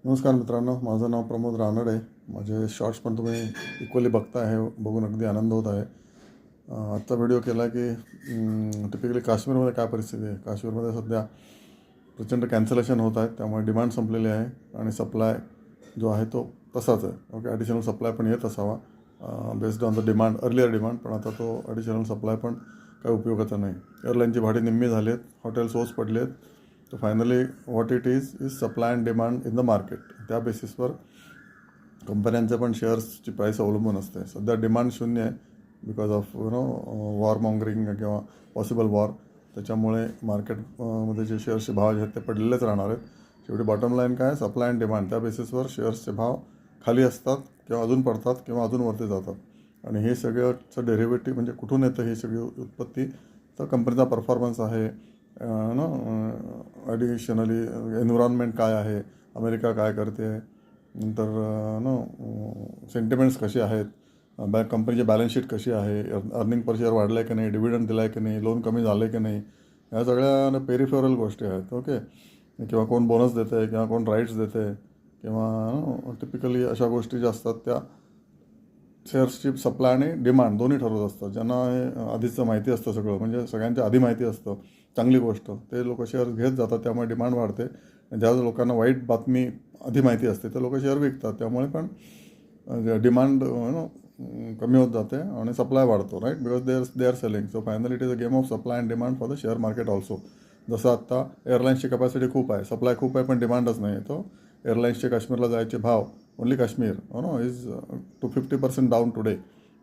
नमस्कार मित्रांनो, माझं नाव प्रमोद रानडे. माझे शॉर्ट्स पण तुम्ही इक्वली बघताय, हे बघून अगदी आनंद होत आहे. आजचा व्हिडिओ केला की टिपिकली काश्मीरमध्ये काय परिस्थिती आहे. काश्मीरमध्ये सध्या प्रचंड कॅन्सलेशन होत आहेत, त्यामुळे डिमांड संपलेली आहे आणि सप्लाय जो आहे तो तसाच आहे. ओके, ॲडिशनल सप्लाय पण येत असावा based on the demand, earlier demand. पण आता तो ॲडिशनल सप्लाय पण काही उपयोगाचा नाही. एअरलाईनची भाडे निम्मी झाली आहेत, हॉटेल्स ओस पडले आहेत. तर finally what it is supply and demand in the market. त्या बेसिसवर कंपन्यांच्या पण शेअर्सची प्राईस अवलंबून असते. सध्या डिमांड शून्य आहे बिकॉज ऑफ वॉर मॉंगरिंग किंवा पॉसिबल वॉर. त्याच्यामुळे मार्केटमध्ये जे शेअर्सचे भाव आहेत ते पडलेलेच राहणार आहेत. शेवटी बॉटम लाईन काय, सप्लाय अँड डिमांड, त्या बेसिसवर शेअर्सचे भाव खाली असतात किंवा अजून पडतात किंवा अजून वरती जातात. आणि हे सगळंचं डेरिव्हेटिव्ह म्हणजे कुठून येतं ही सगळी उत्पत्ती, तर कंपनीचा परफॉर्मन्स आहे ना, ॲडिशनली एन्व्हायरमेंट काय आहे, अमेरिका काय करते, नंतर सेंटिमेंट्स कसे आहेत, कंपनीची बॅलन्स शीट कशी आहे, अर्निंग पर शेअर वाढलं आहे की नाही, डिव्हिडंड दिला आहे की नाही, लोन कमी झालं आहे की नाही, ह्या सगळ्या पेरिफेरल गोष्टी आहेत. ओके, किंवा कोण बोनस देतं आहे किंवा कोण राईट्स देतं आहे किंवा टिपिकली अशा गोष्टी ज्या असतात त्या शेअर्सची सप्लाय आणि डिमांड दोन्ही ठरवत असतात. ज्यांना हे आधीचं माहिती असतं सगळं, म्हणजे सगळ्यांच्या आधी माहिती असतं, चांगली गोष्ट, ते लोक शेअर्स घेत जातात, त्यामुळे डिमांड वाढते. ज्या लोकांना वाईट बातमी आधी माहिती असते ते लोक शेअर विकतात, त्यामुळे पण डिमांड कमी होत जाते आणि सप्लाय वाढतो, right, because they are selling. So finally it is a game of supply and demand for the share market also. जसं आत्ता एअरलाईन्सची कपॅसिटी खूप आहे, सप्लाय खूप आहे, पण डिमांडच नाही. तो एअरलाईन्सचे काश्मीरला जायचे भाव, only Kashmir is to 50% down today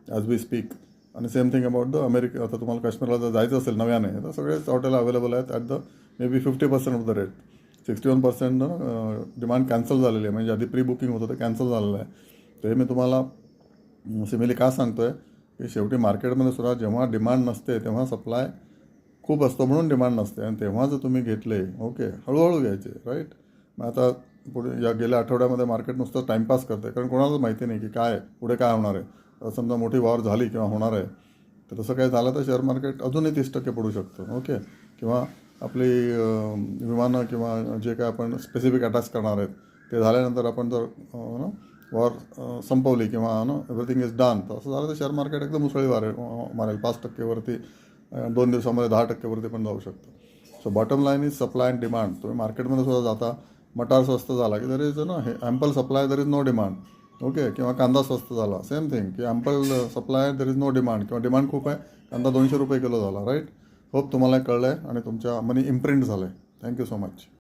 as we speak. आणि same thing about the America. आता तुम्हाला काश्मीरला जर जायचं असेल नव्याने, तर सगळेच हॉटेल अवेलेबल आहेत at the may be 50% off the rate. 61% demand cancel झालेली आहे, म्हणजे आधी प्री बुकिंग होतं ते कॅन्सल झालेलं आहे. ते मी तुम्हाला सिमिली का सांगतो आहे की शेवटी मार्केटमध्ये सुद्धा जेव्हा डिमांड नसते तेव्हा सप्लाय खूप असतो, म्हणून डिमांड नसते. आणि तेव्हा जर तुम्ही घेतले, ओके, हळूहळू घ्यायचे, राईट. मग आता पुढे गेल्या आठवड्यामध्ये मार्केट नुसतं टाईमपास करते, कारण कोणालाच माहिती नाही की काय पुढे काय होणार आहे. समजा मोठी वॉर झाली किंवा होणार आहे, तर तसं काय झालं तर शेअर मार्केट अजूनही 30% पडू शकतं. ओके, किंवा आपली विमानं किंवा जे काय आपण स्पेसिफिक अटॅक्स करणार आहेत ते झाल्यानंतर आपण जर वॉर संपवली किंवा एव्हरीथिंग इज डन, तर असं झालं तर शेअर मार्केट एकदम उसळी मारेल 5% वरती, 2 दिवसामध्ये 10% वरती पण जाऊ शकतं. So bottom line is supply and demand. तुम्ही मार्केटमध्ये सुद्धा जाता, मटार स्वस्त झाला की दर इज हे ample supply, there is no demand. Okay, किंवा कांदा स्वस्त झाला, सेम थिंग की ample supply, there is no demand, किंवा डिमांड खूप आहे, कांदा 200 रुपये किलो झाला, राईट. होप तुम्हाला कळलं आहे आणि तुमच्या मनी इम्प्रिंट झालं आहे. Thank you so much.